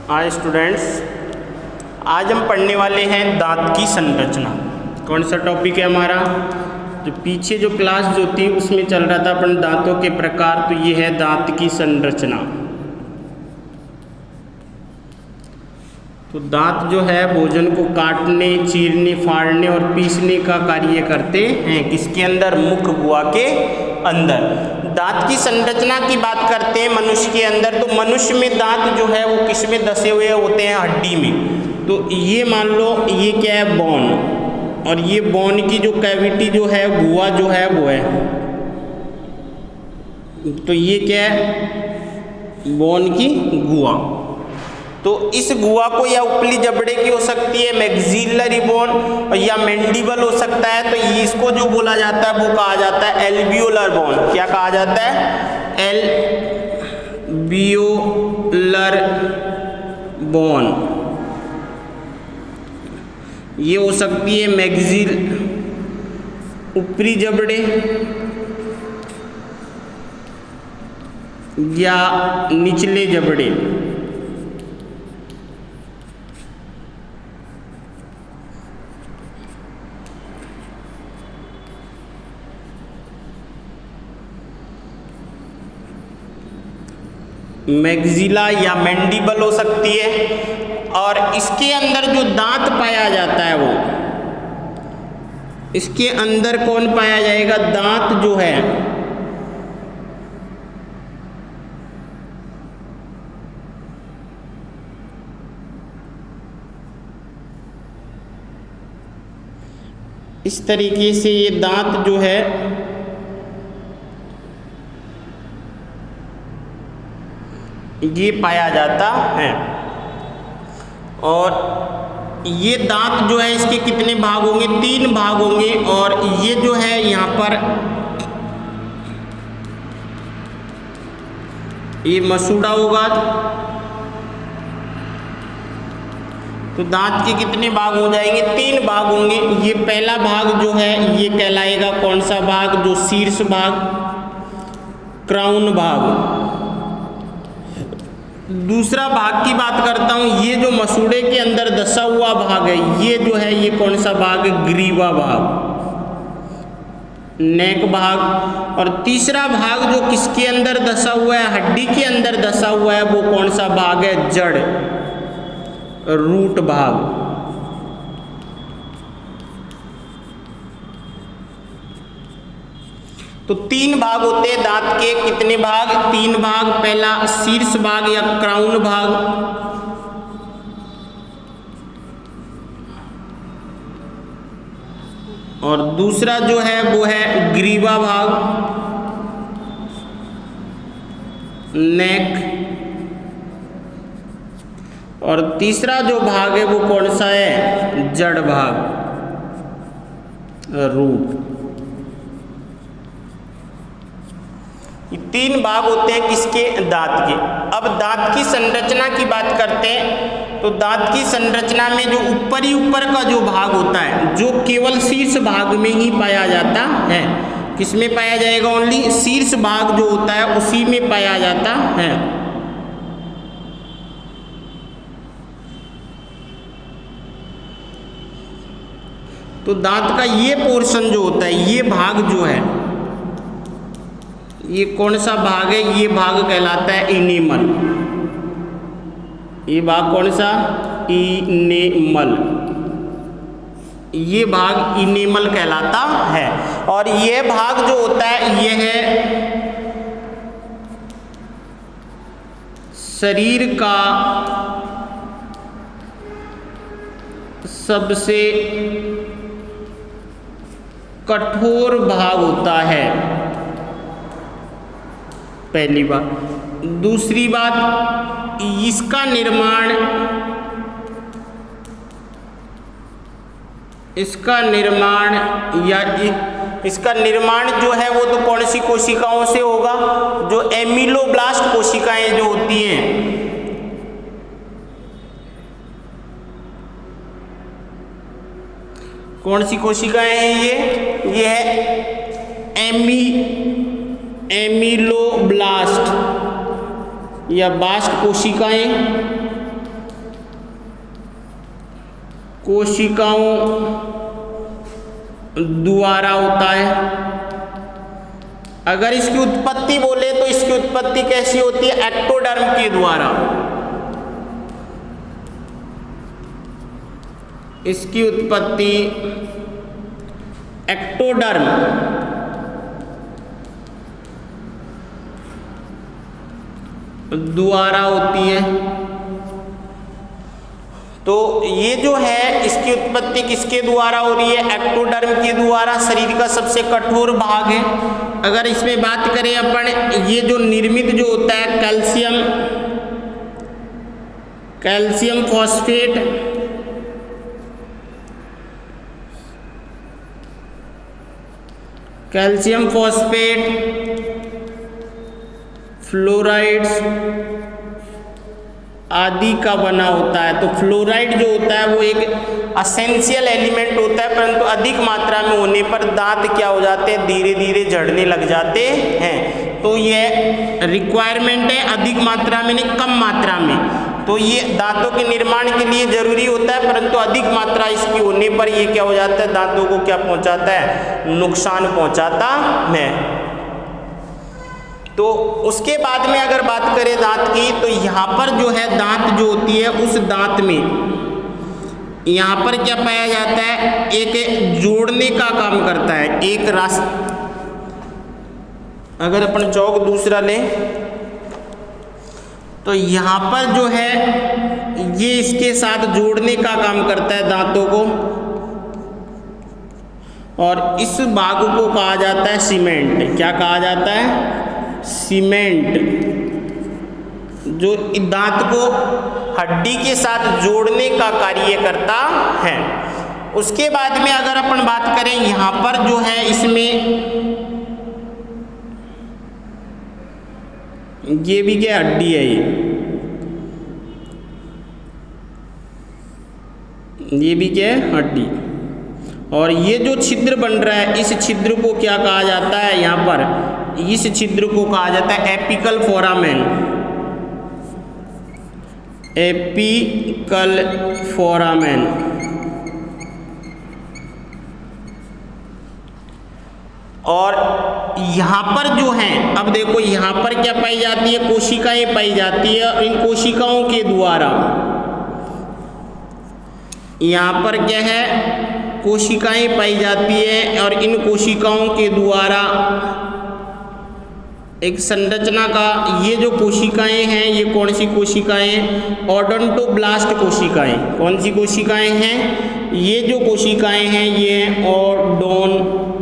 Hi students, आज हम पढ़ने वाले हैं दांत की संरचना। कौन सा टॉपिक है हमारा? जो पीछे जो क्लास जो थी उसमें चल रहा था अपन दांतों के प्रकार, तो ये है दांत की संरचना। तो दांत जो है भोजन को काटने, चीरने, फाड़ने और पीसने का कार्य करते हैं। किसके अंदर? मुख गुहा के अंदर। दांत की संरचना की बात करते हैं मनुष्य के अंदर, तो मनुष्य में दांत जो है वो किस में धसे हुए होते हैं? हड्डी में। तो ये मान लो ये क्या है? बोन। और ये बोन की जो कैविटी जो है, गुहा जो है वो है, तो ये क्या है? बोन की गुहा। तो इस गुहा को या उपली जबड़े की हो सकती है, मैक्सिलरी बोन, और या मैंडिबल हो सकता है। तो इसको जो बोला जाता है वो कहा जाता है एल्वियोलर बोन। क्या कहा जाता है? Alveolar bone. ये हो सकती है मैक्सिल ऊपरी जबड़े या निचले जबड़े। मैक्सिला या मैंडिबल हो सकती है। और इसके अंदर जो दांत पाया जाता है वो, इसके अंदर कौन पाया जाएगा? दांत जो है इस तरीके से ये दांत जो है ये पाया जाता है। और ये दांत जो है इसके कितने भाग होंगे? 3 भाग होंगे। और ये जो है यहाँ पर ये मसूड़ा होगा। तो दांत के कितने भाग हो जाएंगे? 3 भाग होंगे। ये पहला भाग जो है ये कहलाएगा कौन सा भाग? जो शीर्ष भाग, क्राउन भाग। दूसरा भाग की बात करता हूँ, ये जो मसूड़े के अंदर धसा हुआ भाग है, ये जो है ये कौन सा भाग है? ग्रीवा भाग, नेक भाग। और तीसरा भाग जो किसके अंदर धसा हुआ है? हड्डी के अंदर धसा हुआ है, वो कौन सा भाग है? जड़, रूट भाग। तो 3 भाग होते हैं दांत के। कितने भाग? 3 भाग। पहला शीर्ष भाग या क्राउन भाग, और दूसरा जो है वो है ग्रीवा भाग, नेक। और तीसरा जो भाग है वो कौन सा है? जड़ भाग, रूट। ये 3 भाग होते हैं किसके? दांत के। अब दांत की संरचना की बात करते हैं, तो दांत की संरचना में जो ऊपर का जो भाग होता है, जो केवल शीर्ष भाग में ही पाया जाता है। किसमें पाया जाएगा? ओनली शीर्ष भाग जो होता है उसी में पाया जाता है। तो दांत का ये पोर्शन जो होता है, ये भाग जो है, ये कौन सा भाग है? ये भाग कहलाता है इनेमल। ये भाग कौन सा? इनेमल। ये भाग इनेमल कहलाता है। और ये भाग जो होता है ये है शरीर का सबसे कठोर भाग होता है, पहली बात। दूसरी बात, इसका निर्माण या इसका निर्माण जो है वो तो कौन सी कोशिकाओं से होगा? जो एमिलोब्लास्ट कोशिकाएं जो होती हैं, कौन सी कोशिकाएं हैं ये है एमिलोब्लास्ट या बास्ट कोशिकाएं। कोशिकाओं द्वारा होता है। अगर इसकी उत्पत्ति बोले तो इसकी उत्पत्ति कैसी होती है? एक्टोडर्म के द्वारा। इसकी उत्पत्ति एक्टोडर्म द्वारा होती है। तो ये जो है इसकी उत्पत्ति किसके द्वारा हो रही है? एक्टोडर्म के द्वारा। शरीर का सबसे कठोर भाग है। अगर इसमें बात करें अपन, ये जो निर्मित जो होता है कैल्शियम फॉस्फेट, फ्लोराइड्स आदि का बना होता है। तो फ्लोराइड जो होता है वो एक असेंशियल एलिमेंट होता है, परंतु अधिक मात्रा में होने पर दांत क्या हो जाते हैं? धीरे धीरे झड़ने लग जाते हैं। तो ये रिक्वायरमेंट है, अधिक मात्रा में नहीं, कम मात्रा में। तो ये दांतों के निर्माण के लिए जरूरी होता है, परंतु अधिक मात्रा इसकी होने पर ये क्या हो जाता है? दांतों को क्या पहुंचाता है? नुकसान पहुंचाता है। तो उसके बाद में अगर बात करें दांत की, तो यहाँ पर जो है दांत जो होती है, उस दांत में यहाँ पर क्या पाया जाता है? एक जोड़ने का काम करता है, एक रास्ता। अगर अपन चौक दूसरा लें तो यहाँ पर जो है ये इसके साथ जोड़ने का काम करता है दांतों को, और इस भाग को कहा जाता है सीमेंट। क्या कहा जाता है? सीमेंट, जो दांत को हड्डी के साथ जोड़ने का कार्य करता है। उसके बाद में अगर अपन बात करें, यहाँ पर जो है इसमें ये भी क्या हड्डी है? ये भी क्या है? हड्डी। और ये जो छिद्र बन रहा है, इस छिद्र को क्या कहा जाता है? यहाँ पर इस छिद्र को कहा जाता है एपिकल फोरामेन। Apical foramen. और यहाँ पर जो है, अब देखो यहाँ पर क्या पाई जाती है? कोशिकाएं पाई जाती है। इन कोशिकाओं के द्वारा यहाँ पर क्या है? कोशिकाएं पाई जाती है, और इन कोशिकाओं के द्वारा एक संरचना का, ये जो कोशिकाएं हैं, ये कौन सी कोशिकाएं? ओडोंटोब्लास्ट कोशिकाएं। कौन सी कोशिकाएं हैं? ये जो कोशिकाएं हैं ये ओडोंटोब्लास्ट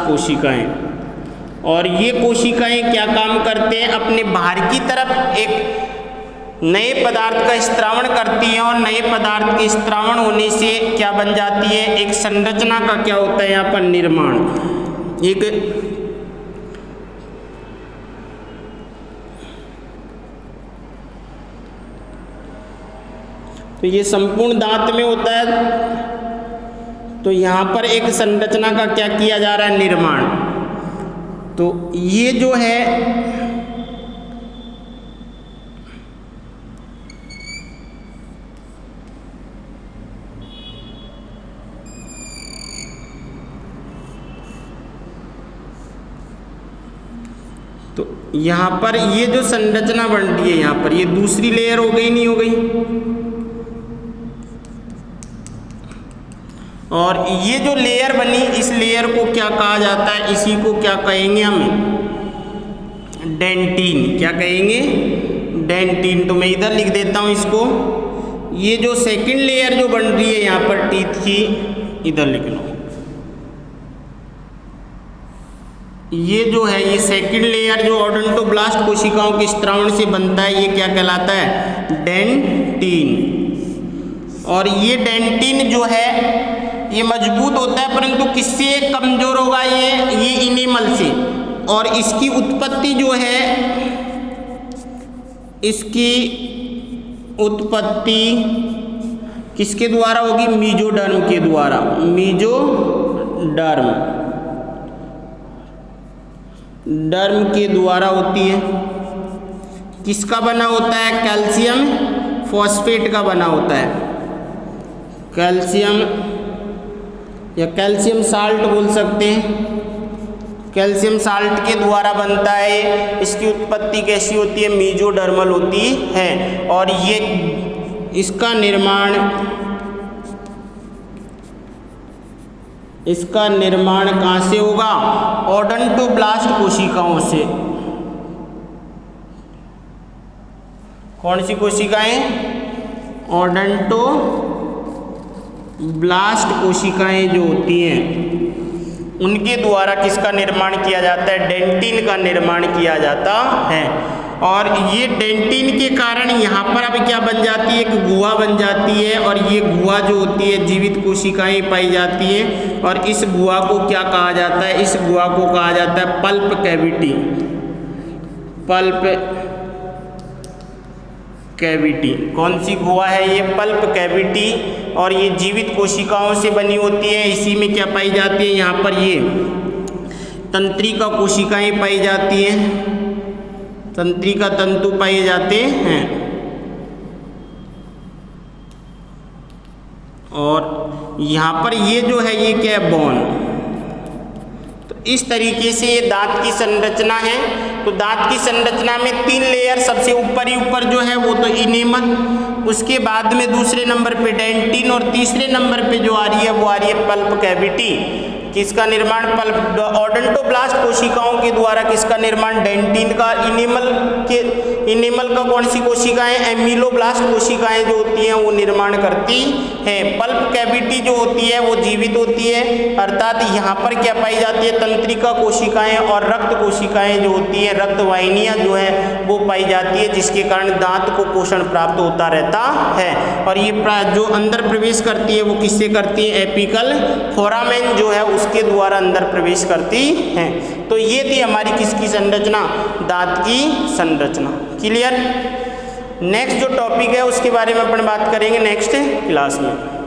कोशिकाएं। और ये कोशिकाएं क्या काम करते हैं? अपने बाहर की तरफ एक नए पदार्थ का स्त्रावण करती है, और नए पदार्थ के स्त्रावण होने से क्या बन जाती है? एक संरचना का क्या होता है यहाँ पर? निर्माण। एक तो ये संपूर्ण दांत में होता है। तो यहाँ पर एक संरचना का क्या किया जा रहा है? निर्माण। तो ये जो है तो यहाँ पर ये जो संरचना बन रही है, यहाँ पर ये दूसरी लेयर हो गई, नहीं हो गई? और ये जो लेयर बनी, इस लेयर को क्या कहा जाता है? इसी को क्या कहेंगे हम? डेंटिन। क्या कहेंगे? डेंटिन। तो मैं इधर लिख देता हूँ इसको। ये जो सेकंड लेयर जो बन रही है यहाँ पर टीथ की, इधर लिख लो। ये जो है, ये सेकंड लेयर जो ओडोंटोब्लास्ट कोशिकाओं के स्त्रावण से बनता है, ये क्या कहलाता है? डेंटिन। और ये डेंटिन जो है ये मजबूत होता है, परंतु किससे कमजोर होगा? ये इनेमल से। और इसकी उत्पत्ति जो है, इसकी उत्पत्ति किसके द्वारा होगी? मीजोडर्म के द्वारा। डर्म के द्वारा होती है। किसका बना होता है? कैल्शियम फॉस्फेट का बना होता है, कैल्शियम या कैल्शियम साल्ट बोल सकते हैं। कैल्शियम साल्ट के द्वारा बनता है। इसकी उत्पत्ति कैसी होती है? मेसोडर्मल होती है। और ये इसका निर्माण कहाँ से होगा? ओडोंटोब्लास्ट कोशिकाओं से। कौन सी कोशिकाएं? ओडोंटोब्लास्ट कोशिकाएं जो होती हैं उनके द्वारा किसका निर्माण किया जाता है? डेंटिन का निर्माण किया जाता है। और ये डेंटिन के कारण यहाँ पर अब क्या बन जाती है? एक गुहा बन जाती है। और ये गुहा जो होती है जीवित कोशिकाएं पाई जाती हैं। और इस गुहा को क्या कहा जाता है? इस गुहा को कहा जाता है पल्प कैविटी। पल्प कैविटी कौन सी गुहा है? ये पल्प कैविटी। और ये जीवित कोशिकाओं से बनी होती है। इसी में क्या पाई जाती है? यहाँ पर ये तंत्रिका कोशिकाएं पाई जाती हैं, तंत्रिका तंतु पाए जाते हैं। और यहाँ पर ये जो है ये क्या है? बोन। तो इस तरीके से ये दांत की संरचना है। तो दांत की संरचना में 3 लेयर, सबसे ऊपर ही ऊपर जो है वो तो इनेमल, उसके बाद में दूसरे नंबर पे डेंटिन और तीसरे नंबर पे जो आ रही है वो आ रही है पल्प कैविटी। किसका निर्माण? पल्प ओडोंटोब्लास्ट कोशिकाओं के द्वारा किसका निर्माण? डेंटिन का। इनेमल का कौन सी कोशिकाएं? एमिलोब्लास्ट कोशिकाएं जो होती हैं वो निर्माण करती हैं। पल्प कैविटी जो होती है वो जीवित होती है, अर्थात यहाँ पर क्या पाई जाती है? तंत्रिका कोशिकाएं और रक्त कोशिकाएं जो होती हैं, रक्त वाहिनियाँ जो है वो पाई जाती है, जिसके कारण दांत को पोषण प्राप्त होता रहता है। और ये जो अंदर प्रवेश करती है वो किससे करती है? एपिकल फोरामेन जो है उसके द्वारा अंदर प्रवेश करती हैं। तो ये थी हमारी किसकी संरचना? दांत की संरचना। क्लियर? नेक्स्ट जो टॉपिक है उसके बारे में अपन बात करेंगे नेक्स्ट क्लास में।